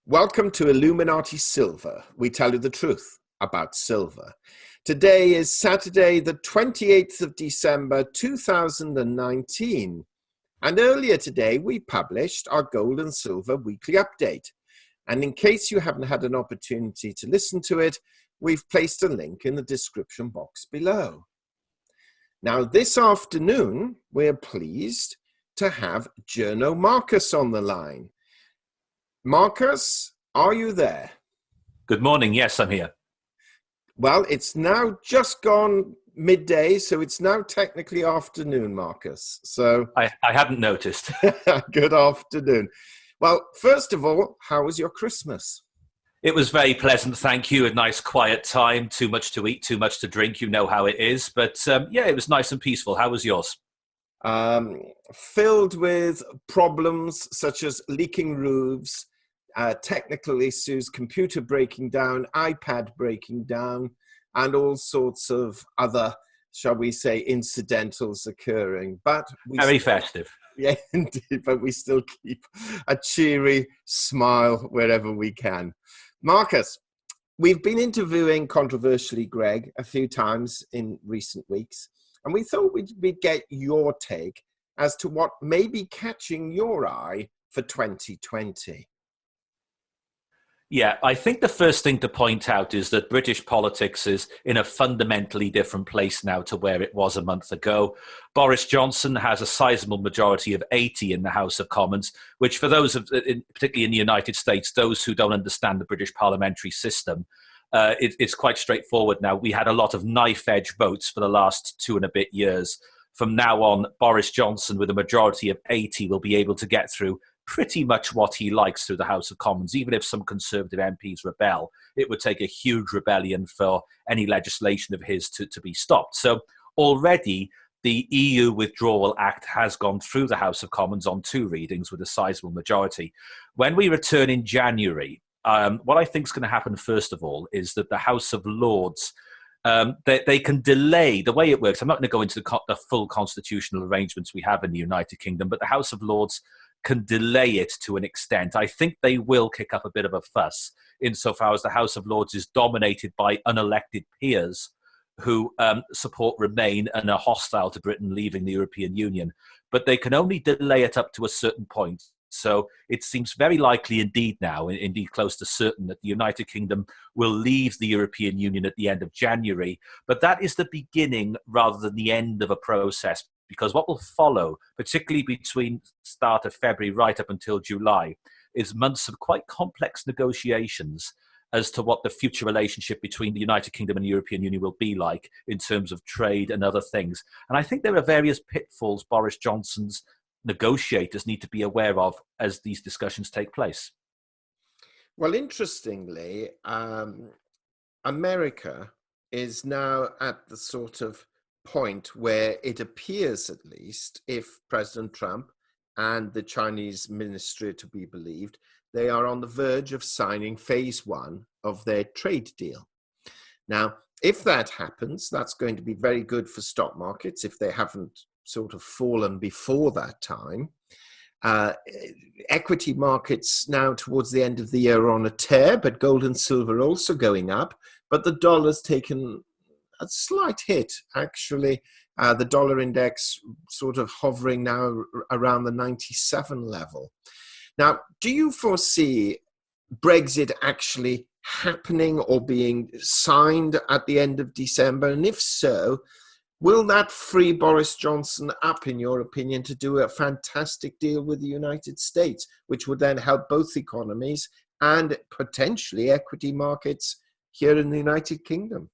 Welcome to Illuminati Silver. We tell you the truth about silver. Today is Saturday, the 28th of December, 2019. And earlier today, we published our gold and silver weekly update. And in case you haven't had an opportunity to listen to it, we've placed a link in the description box below. Now, this afternoon, we're pleased to have Journo Marcus on the line. Marcus, are you there? Good morning. Yes, I'm here. Well, it's now just gone midday, so it's now technically afternoon, Marcus. So I hadn't noticed. Good afternoon. Well, first of all, how was your Christmas? It was very pleasant, thank you. A nice quiet time, too much to eat, too much to drink. You know how it is. But yeah, it was nice and peaceful. How was yours? Filled with problems such as leaking roofs, technical issues, computer breaking down, iPad breaking down, and all sorts of other, shall we say, incidentals occurring. But very festive. Yeah, indeed, but we still keep a cheery smile wherever we can. Marcus, we've been interviewing, controversially, Greg, a few times in recent weeks, and we thought we'd get your take as to what may be catching your eye for 2020. Yeah, I think the first thing to point out is that British politics is in a fundamentally different place now to where it was a month ago. Boris Johnson has a sizable majority of 80 in the House of Commons, which for those, particularly in the United States, those who don't understand the British parliamentary system, it's quite straightforward now. We had a lot of knife-edge votes for the last 2 and a bit years. From now on, Boris Johnson, with a majority of 80, will be able to get through pretty much what he likes through the House of Commons. Even if some Conservative MPs rebel, it would take a huge rebellion for any legislation of his to be stopped. So already the EU Withdrawal Act has gone through the House of Commons on 2 readings with a sizable majority. When we return in January, what I think is going to happen first of all is that the House of Lords, they can delay the way it works. I'm not going to go into the full constitutional arrangements we have in the United Kingdom, but the House of Lords can delay it to an extent. I think they will kick up a bit of a fuss insofar as the House of Lords is dominated by unelected peers who support Remain and are hostile to Britain leaving the European Union. But they can only delay it up to a certain point. So it seems very likely indeed now, indeed close to certain, that the United Kingdom will leave the European Union at the end of January. But that is the beginning rather than the end of a process, because what will follow, particularly between start of February right up until July, is months of quite complex negotiations as to what the future relationship between the United Kingdom and the European Union will be like in terms of trade and other things. And I think there are various pitfalls Boris Johnson's negotiators need to be aware of as these discussions take place. Well, interestingly, America is now at the sort of point where it appears, at least, if President Trump and the Chinese ministry are to be believed, they are on the verge of signing phase 1 of their trade deal. Now, if that happens, that's going to be very good for stock markets if they haven't sort of fallen before that time. Equity markets now towards the end of the year are on a tear, but gold and silver also going up, but the dollar's taken a slight hit, actually. The dollar index sort of hovering now around the 97 level. Now, do you foresee Brexit actually happening or being signed at the end of December? And if so, will that free Boris Johnson up, in your opinion, to do a fantastic deal with the United States, which would then help both economies and potentially equity markets here in the United Kingdom?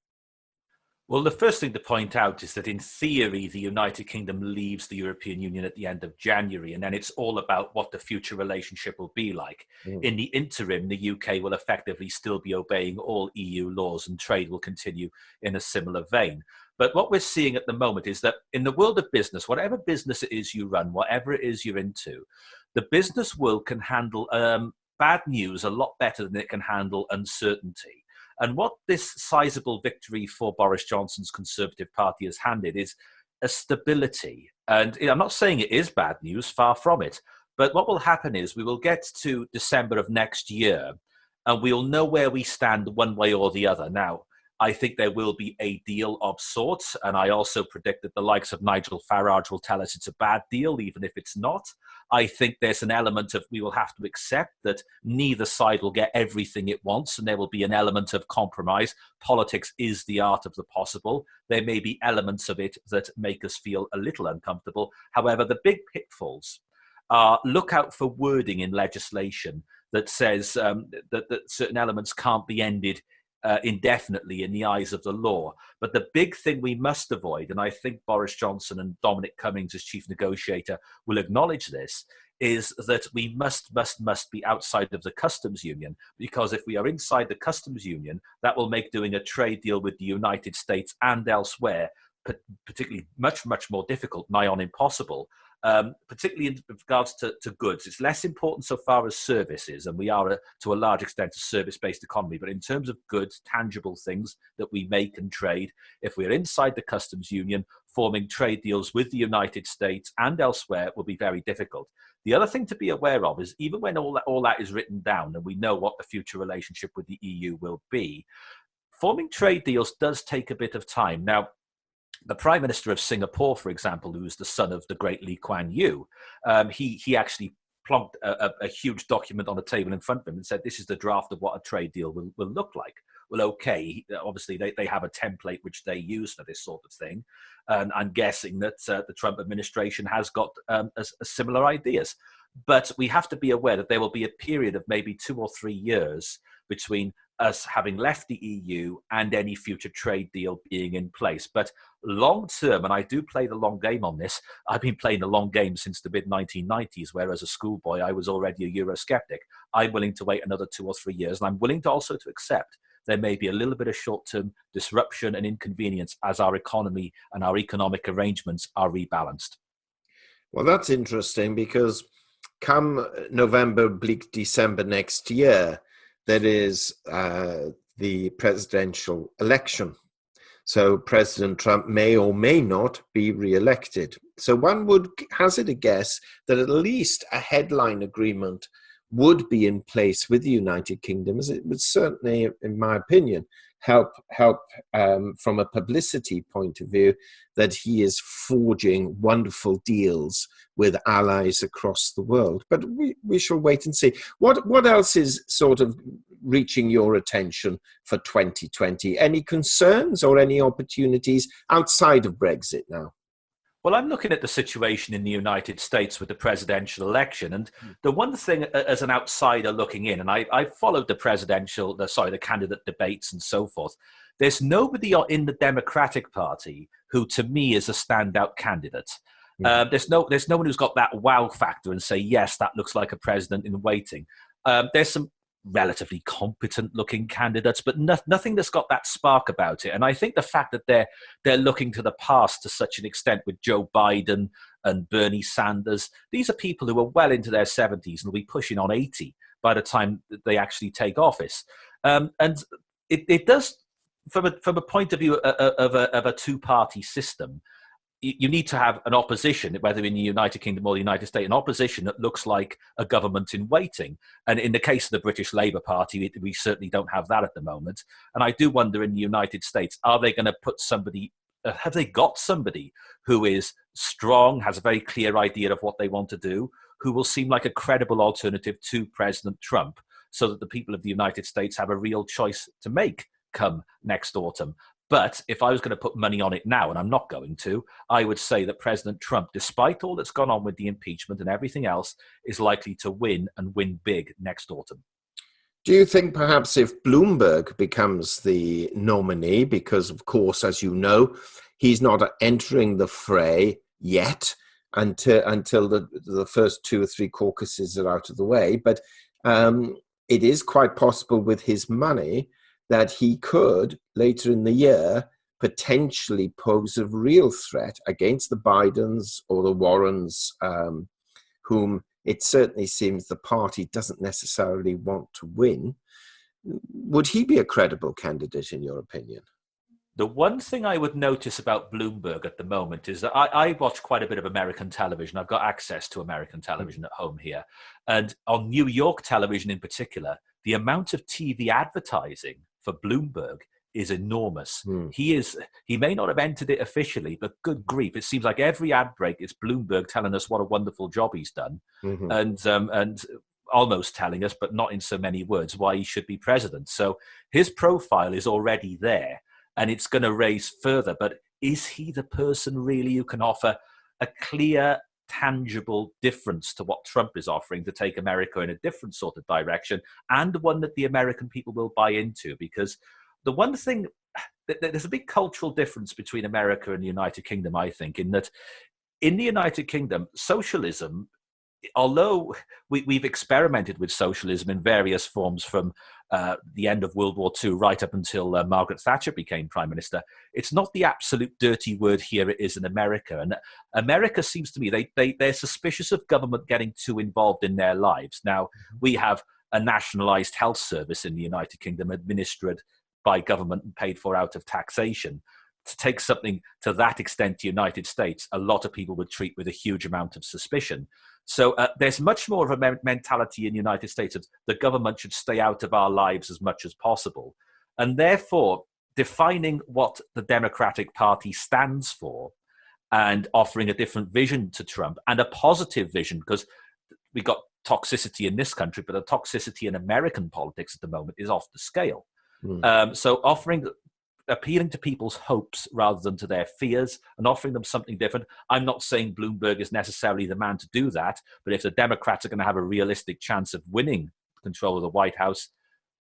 Well, the first thing to point out is that in theory, the United Kingdom leaves the European Union at the end of January, and then it's all about what the future relationship will be like. In the interim, the UK will effectively still be obeying all EU laws, and trade will continue in a similar vein. But what we're seeing at the moment is that in the world of business, whatever business it is you run, whatever it is you're into, the business world can handle bad news a lot better than it can handle uncertainty. And what this sizable victory for Boris Johnson's Conservative Party has handed is a stability. And I'm not saying it is bad news, far from it, But what will happen is we will get to December of next year and we'll know where we stand one way or the other. Now, I think there will be a deal of sorts, and I also predict that the likes of Nigel Farage will tell us it's a bad deal, even if it's not. I think there's an element of we will have to accept that neither side will get everything it wants, and there will be an element of compromise. Politics is the art of the possible. There may be elements of it that make us feel a little uncomfortable. However, the big pitfalls are look out for wording in legislation that says that certain elements can't be ended indefinitely in the eyes of the law. But the big thing we must avoid, and I think Boris Johnson and Dominic Cummings as chief negotiator will acknowledge this, is that we must be outside of the customs union, because if we are inside the customs union, that will make doing a trade deal with the United States and elsewhere particularly much more difficult, nigh on impossible. Particularly in regards to goods. It's less important so far as services, and we are, to a large extent, a service-based economy. But in terms of goods, tangible things that we make and trade, if we're inside the customs union, forming trade deals with the United States and elsewhere will be very difficult. The other thing to be aware of is even when all that is written down and we know what the future relationship with the EU will be, forming trade deals does take a bit of time. Now, the Prime Minister of Singapore, for example, who is the son of the great Lee Kuan Yew, he actually plonked a huge document on a table in front of him and said, this is the draft of what a trade deal will look like. Well, okay, obviously they have a template which they use for this sort of thing. And I'm guessing that the Trump administration has got similar ideas. But we have to be aware that there will be a period of maybe 2 or 3 years between us having left the EU and any future trade deal being in place. But long term, and I do play the long game on this, I've been playing the long game since the mid-1990s, where as a schoolboy I was already a Eurosceptic. I'm willing to wait another 2 or 3 years, and I'm willing to also to accept there may be a little bit of short-term disruption and inconvenience as our economy and our economic arrangements are rebalanced. Well, that's interesting, because come November, bleak December next year, there is the presidential election. So President Trump may or may not be re-elected. So one would hazard a guess that at least a headline agreement would be in place with the United Kingdom, as it would certainly, in my opinion, help from a publicity point of view, that he is forging wonderful deals with allies across the world. But we shall wait and see. What else is sort of reaching your attention for 2020? Any concerns or any opportunities outside of Brexit now? Well, I'm looking at the situation in the United States with the presidential election. And the one thing as an outsider looking in, and I followed the candidate debates and so forth, there's nobody in the Democratic Party who to me is a standout candidate. There's no one who's got that wow factor and say, yes, that looks like a president in waiting. There's some relatively competent looking candidates, but nothing that's got that spark about it. And I think the fact that they're looking to the past to such an extent with Joe Biden and Bernie Sanders, these are people who are well into their 70s and will be pushing on 80 by the time that they actually take office. And it does, from a point of view of a two-party system, you need to have an opposition, whether in the United Kingdom or the United States, an opposition that looks like a government in waiting. And in the case of the British Labour Party, we certainly don't have that at the moment. And I do wonder in the United States, are they going to put somebody, have they got somebody who is strong, has a very clear idea of what they want to do, who will seem like a credible alternative to President Trump, so that the people of the United States have a real choice to make come next autumn? But if I was going to put money on it now, and I'm not going to, I would say that President Trump, despite all that's gone on with the impeachment and everything else, is likely to win and win big next autumn. Do you think perhaps if Bloomberg becomes the nominee, because of course, as you know, he's not entering the fray yet until the first 2 or 3 caucuses are out of the way, but it is quite possible with his money that he could, later in the year, potentially pose a real threat against the Bidens or the Warrens, whom it certainly seems the party doesn't necessarily want to win. Would he be a credible candidate, in your opinion? The one thing I would notice about Bloomberg at the moment is that I watch quite a bit of American television. I've got access to American television at home here. And on New York television in particular, the amount of TV advertising for Bloomberg is enormous. Mm. He may not have entered it officially, but good grief, it seems like every ad break is Bloomberg telling us what a wonderful job he's done. Mm-hmm. And almost telling us, but not in so many words, why he should be president. So his profile is already there. And it's going to raise further. But is he the person really who can offer a clear, tangible difference to what Trump is offering to take America in a different sort of direction, and one that the American people will buy into? Because the one thing, there's a big cultural difference between America and the United Kingdom, I think, in that in the United Kingdom, socialism, although we've experimented with socialism in various forms from the end of World War II right up until Margaret Thatcher became Prime Minister, it's not the absolute dirty word here it is in America. And America seems to me, they're suspicious of government getting too involved in their lives. Now, we have a nationalized health service in the United Kingdom administered by government and paid for out of taxation. To take something to that extent to the United States, a lot of people would treat with a huge amount of suspicion. So there's much more of a mentality in the United States of the government should stay out of our lives as much as possible. And therefore, defining what the Democratic Party stands for and offering a different vision to Trump, and a positive vision, because we got toxicity in this country, but the toxicity in American politics at the moment is off the scale. So appealing to people's hopes rather than to their fears and offering them something different. I'm not saying Bloomberg is necessarily the man to do that, but if the Democrats are going to have a realistic chance of winning control of the White House,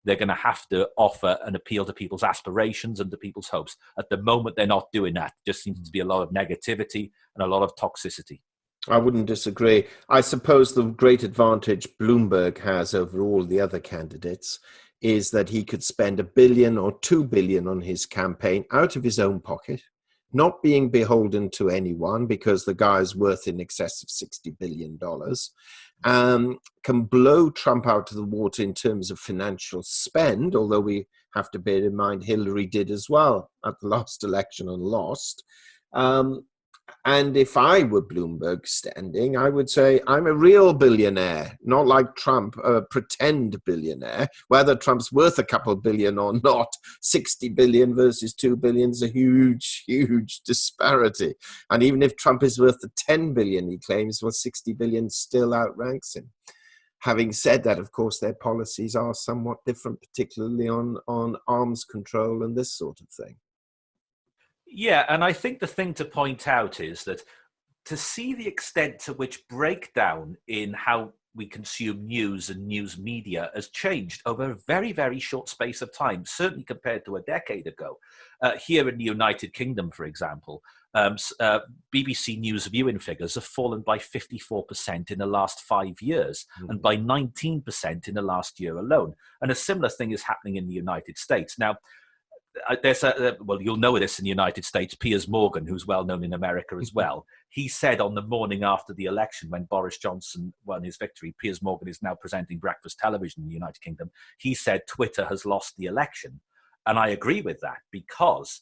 they're going to have to offer an appeal to people's aspirations and to people's hopes. At the moment, they're not doing that. There just seems to be a lot of negativity and a lot of toxicity. I wouldn't disagree. I suppose the great advantage Bloomberg has over all the other candidates is that he could spend $1 billion or $2 billion on his campaign out of his own pocket, not being beholden to anyone, because the guy is worth in excess of $60 billion, can blow Trump out of the water in terms of financial spend, although we have to bear in mind Hillary did as well at the last election and lost. And if I were Bloomberg standing, I would say I'm a real billionaire, not like Trump, a pretend billionaire. Whether Trump's worth a couple billion or not, 60 billion versus 2 billion is a huge, huge disparity. And even if Trump is worth the 10 billion he claims, well, 60 billion still outranks him. Having said that, of course, their policies are somewhat different, particularly on arms control and this sort of thing. Yeah, and I think the thing to point out is that to see the extent to which breakdown in how we consume news and news media has changed over a very, very short space of time, certainly compared to a decade ago. Here in the United Kingdom, for example, BBC News viewing figures have fallen by 54% in the last 5 years and by 19% in the last year alone. And a similar thing is happening in the United States. Now, well, you'll know this in the United States, Piers Morgan, who's well known in America as well. He said on the morning after the election, when Boris Johnson won his victory, Piers Morgan is now presenting breakfast television in the United Kingdom. He said Twitter has lost the election. And I agree with that, because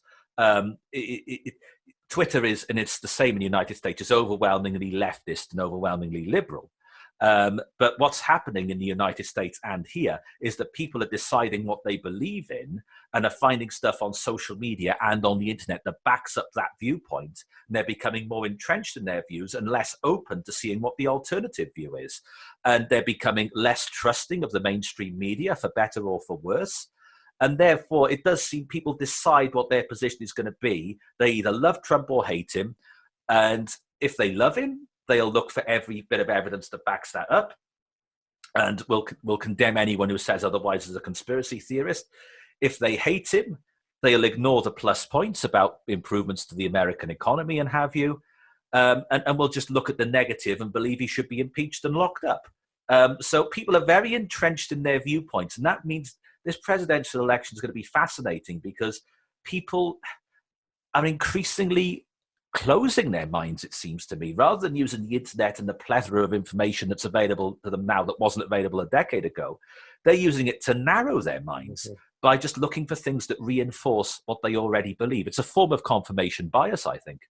Twitter is, and it's the same in the United States, is overwhelmingly leftist and overwhelmingly liberal. But what's happening in the United States and here is that people are deciding what they believe in and are finding stuff on social media and on the internet that backs up that viewpoint. And they're becoming more entrenched in their views and less open to seeing what the alternative view is. And they're becoming less trusting of the mainstream media, for better or for worse. And therefore, it does seem people decide what their position is going to be. They either love Trump or hate him. And if they love him, they'll look for every bit of evidence that backs that up, and will condemn anyone who says otherwise as a conspiracy theorist. If they hate him, they'll ignore the plus points about improvements to the American economy and have you, and will just look at the negative and believe he should be impeached and locked up. So people are very entrenched in their viewpoints, and that means this presidential election is going to be fascinating, because people are increasingly closing their minds, it seems to me, rather than using the internet and the plethora of information that's available to them now that wasn't available a decade ago. They're using it to narrow their minds. by just looking for things that reinforce what they already believe. It's a form of confirmation bias, I think.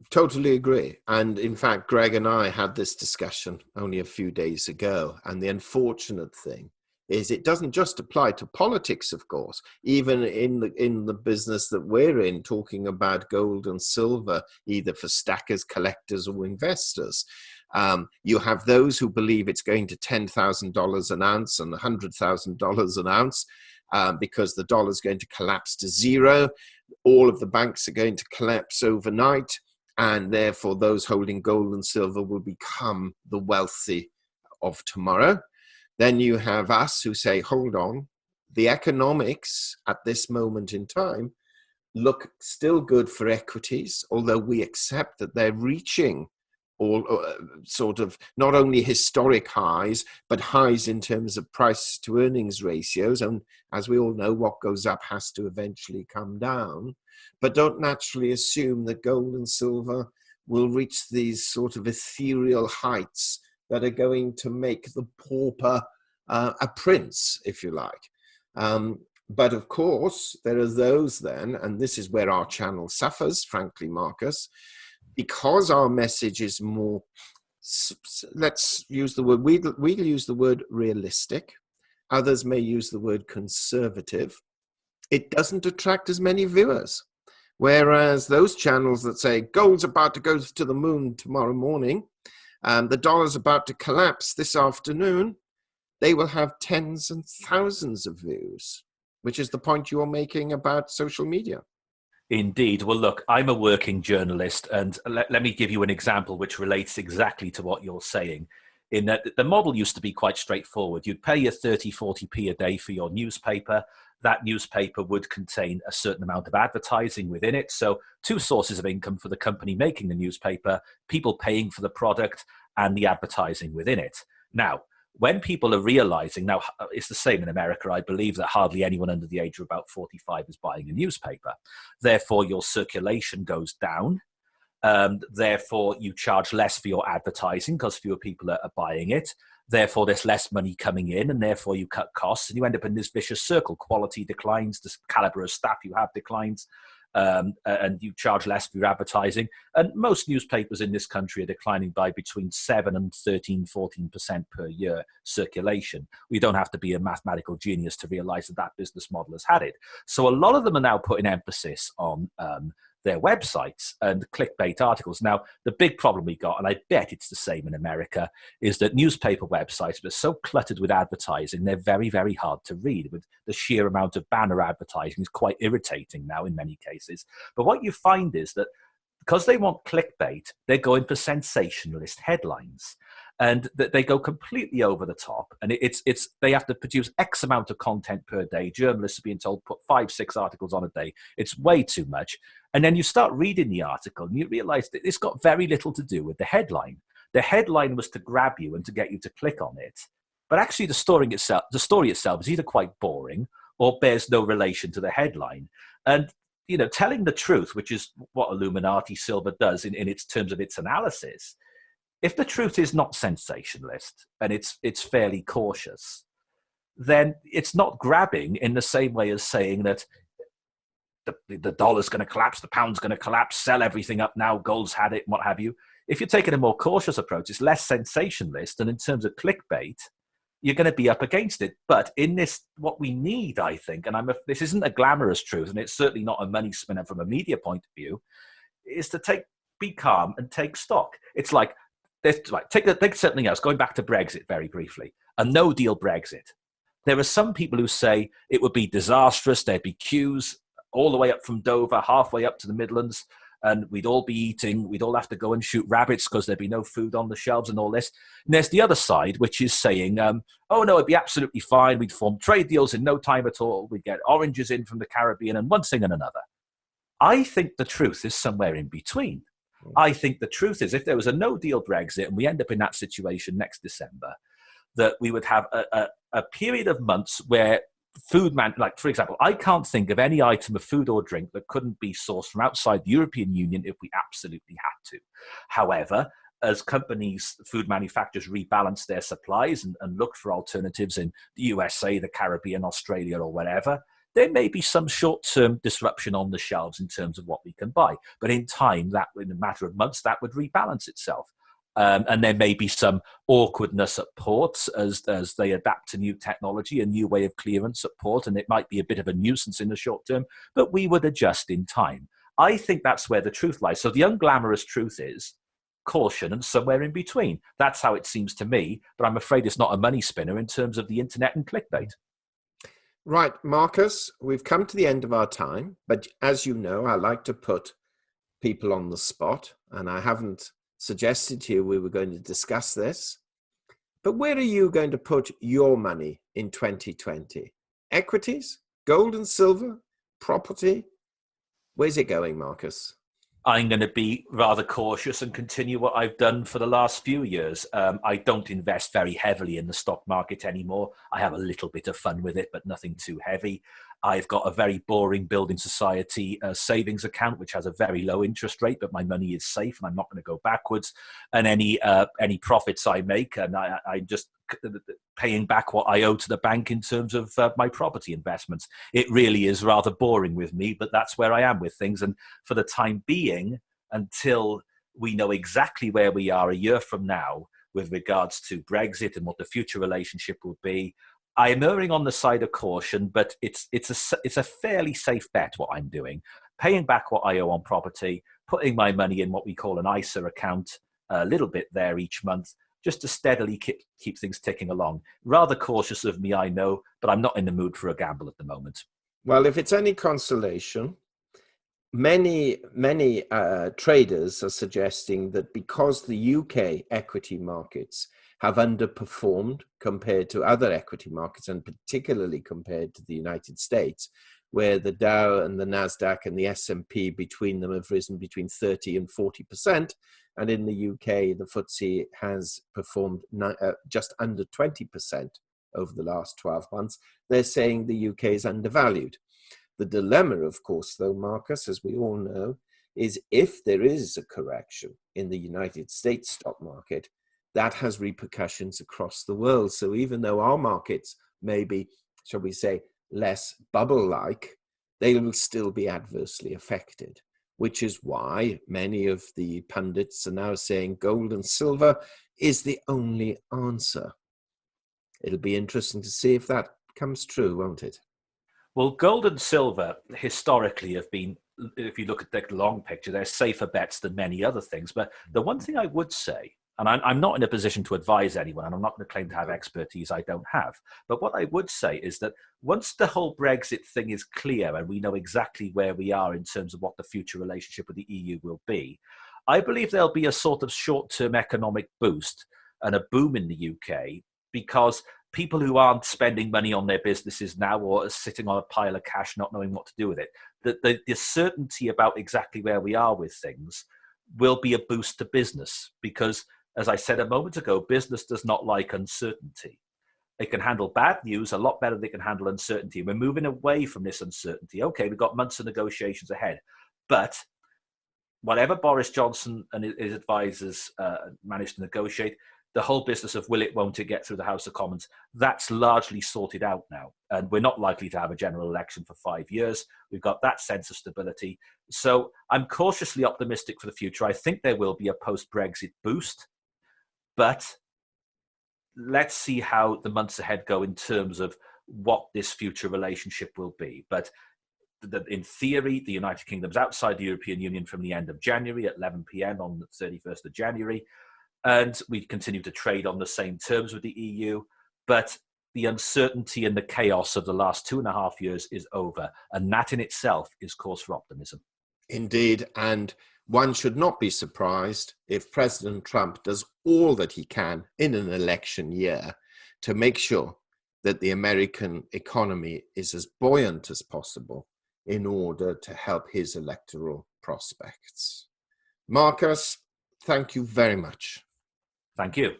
Totally agree. And in fact, Greg and I had this discussion only a few days ago. And the unfortunate thing is it doesn't just apply to politics, of course. Even in the business that we're in, talking about gold and silver, either for stackers, collectors, or investors, you have those who believe it's going to $10,000 an ounce and $100,000 an ounce because the dollar is going to collapse to zero. All of the banks are going to collapse overnight. And therefore, those holding gold and silver will become the wealthy of tomorrow. Then you have us who say, hold on, the economics at this moment in time look still good for equities, although we accept that they're reaching all sort of not only historic highs, but highs in terms of price to earnings ratios. And as we all know, what goes up has to eventually come down. But don't naturally assume that gold and silver will reach these sort of ethereal heights that are going to make the pauper a prince, if you like. But of course, there are those then, and this is where our channel suffers, frankly, Marcus, because our message is more, let's use the word, we'll use the word realistic. Others may use the word conservative. It doesn't attract as many viewers. Whereas those channels that say gold's about to go to the moon tomorrow morning, the dollar's about to collapse this afternoon, they will have tens and thousands of views, which is the point you're making about social media. Indeed. Well, look, I'm a working journalist, and let me give you an example which relates exactly to what you're saying. In that the model used to be quite straightforward. You'd pay your 30, 40p a day for your newspaper. That newspaper would contain a certain amount of advertising within it. So two sources of income for the company making the newspaper, people paying for the product, and the advertising within it. Now, when people are realizing, now it's the same in America, I believe that hardly anyone under the age of about 45 is buying a newspaper. Therefore, your circulation goes down. Therefore, you charge less for your advertising because fewer people are buying it. Therefore, there's less money coming in, and therefore you cut costs, and you end up in this vicious circle. Quality declines, the caliber of staff you have declines, and you charge less for your advertising. And most newspapers in this country are declining by between 7 and 13, 14% per year circulation. We don't have to be a mathematical genius to realize that that business model has had it. So a lot of them are now putting emphasis on their websites and clickbait articles. Now, the big problem we got, and I bet it's the same in America, is that newspaper websites are so cluttered with advertising, they're very, very hard to read. With the sheer amount of banner advertising is quite irritating now in many cases. But what you find is that because they want clickbait, they're going for sensationalist headlines. And that they go completely over the top, and they have to produce X amount of content per day. Journalists are being told put 5, 6 articles on a day. It's way too much. And then you start reading the article, and you realize that it's got very little to do with the headline. The headline was to grab you and to get you to click on it, but actually the story itself is either quite boring or bears no relation to the headline. And telling the truth, which is what Illuminati Silver does in its terms of its analysis. If the truth is not sensationalist and it's fairly cautious, then it's not grabbing in the same way as saying that the dollar's going to collapse, the pound's going to collapse, sell everything up now, gold's had it, what have you. If you're taking a more cautious approach, it's less sensationalist, and in terms of clickbait, you're going to be up against it. But in this, what we need, I think, and this isn't a glamorous truth, and it's certainly not a money spinner from a media point of view, is to be calm and take stock. It's like, take something else, going back to Brexit very briefly, a no-deal Brexit. There are some people who say it would be disastrous, there'd be queues all the way up from Dover, halfway up to the Midlands, and we'd all have to go and shoot rabbits because there'd be no food on the shelves and all this. And there's the other side, which is saying, oh no, it'd be absolutely fine, we'd form trade deals in no time at all, we'd get oranges in from the Caribbean and one thing and another. I think the truth is somewhere in between. I think the truth is, if there was a no-deal Brexit and we end up in that situation next December, that we would have a period of months where like, for example, I can't think of any item of food or drink that couldn't be sourced from outside the European Union if we absolutely had to. However, as companies, food manufacturers rebalance their supplies and look for alternatives in the USA, the Caribbean, Australia, or wherever, there may be some short-term disruption on the shelves in terms of what we can buy. But in time, that in a matter of months, that would rebalance itself. And there may be some awkwardness at ports as they adapt to new technology, a new way of clearance at port, and it might be a bit of a nuisance in the short term, but we would adjust in time. I think that's where the truth lies. So the unglamorous truth is caution and somewhere in between. That's how it seems to me, but I'm afraid it's not a money spinner in terms of the internet and clickbait. Right, Marcus, we've come to the end of our time, but as you know, I like to put people on the spot, and I haven't suggested to you we were going to discuss this, but where are you going to put your money in 2020? Equities, gold and silver, property? Where's it going, Marcus? I'm going to be rather cautious and continue what I've done for the last few years. I don't invest very heavily in the stock market anymore. I have a little bit of fun with it, but nothing too heavy. I've got a very boring building society savings account, which has a very low interest rate, but my money is safe and I'm not going to go backwards. And any profits I make, and I'm just paying back what I owe to the bank in terms of my property investments. It really is rather boring with me, but that's where I am with things. And for the time being, until we know exactly where we are a year from now with regards to Brexit and what the future relationship will be, I am erring on the side of caution, but it's a fairly safe bet what I'm doing. Paying back what I owe on property, putting my money in what we call an ISA account, a little bit there each month, just to steadily keep things ticking along. Rather cautious of me, I know, but I'm not in the mood for a gamble at the moment. Well, if it's any consolation, many traders are suggesting that because the UK equity markets have underperformed compared to other equity markets, and particularly compared to the United States, where the Dow and the Nasdaq and the S&P between them have risen between 30 and 40%, and in the UK, the FTSE has performed just under 20% over the last 12 months. They're saying the UK is undervalued. The dilemma, of course, though, Marcus, as we all know, is if there is a correction in the United States stock market, that has repercussions across the world. So even though our markets may be, shall we say, less bubble-like, they will still be adversely affected, which is why many of the pundits are now saying gold and silver is the only answer. It'll be interesting to see if that comes true, won't it? Well, gold and silver historically have been, if you look at the long picture, they're safer bets than many other things. But the one thing I would say, and I'm not in a position to advise anyone, and I'm not going to claim to have expertise I don't have, but what I would say is that once the whole Brexit thing is clear and we know exactly where we are in terms of what the future relationship with the EU will be, I believe there'll be a sort of short-term economic boost and a boom in the UK because people who aren't spending money on their businesses now or are sitting on a pile of cash not knowing what to do with it, the certainty about exactly where we are with things will be a boost to business because, as I said a moment ago, business does not like uncertainty. It can handle bad news a lot better than it can handle uncertainty. We're moving away from this uncertainty. Okay, we've got months of negotiations ahead, but whatever Boris Johnson and his advisors managed to negotiate, the whole business of will it, won't it get through the House of Commons, that's largely sorted out now. And we're not likely to have a general election for 5 years. We've got that sense of stability. So I'm cautiously optimistic for the future. I think there will be a post-Brexit boost, but let's see how the months ahead go in terms of what this future relationship will be. But in theory, the United Kingdom's outside the European Union from the end of January at 11 p.m. on the 31st of January. And we continue to trade on the same terms with the EU. But the uncertainty and the chaos of the last 2.5 years is over. And that in itself is cause for optimism. Indeed. And one should not be surprised if President Trump does all that he can in an election year to make sure that the American economy is as buoyant as possible in order to help his electoral prospects. Marcus, thank you very much. Thank you.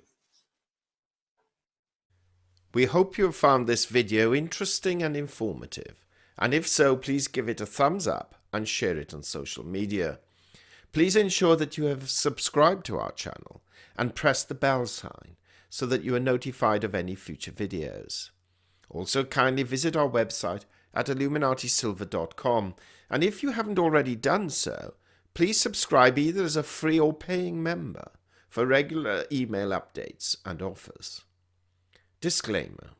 We hope you have found this video interesting and informative. And if so, please give it a thumbs up and share it on social media. Please ensure that you have subscribed to our channel and press the bell sign so that you are notified of any future videos. Also, kindly visit our website at illuminatisilver.com, and if you haven't already done so, please subscribe either as a free or paying member for regular email updates and offers. Disclaimer.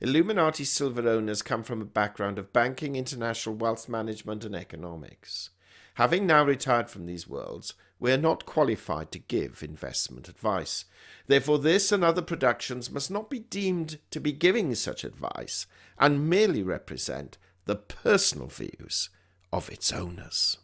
Illuminati silver owners come from a background of banking, international wealth management and economics. Having now retired from these worlds, we are not qualified to give investment advice. Therefore, this and other productions must not be deemed to be giving such advice and merely represent the personal views of its owners.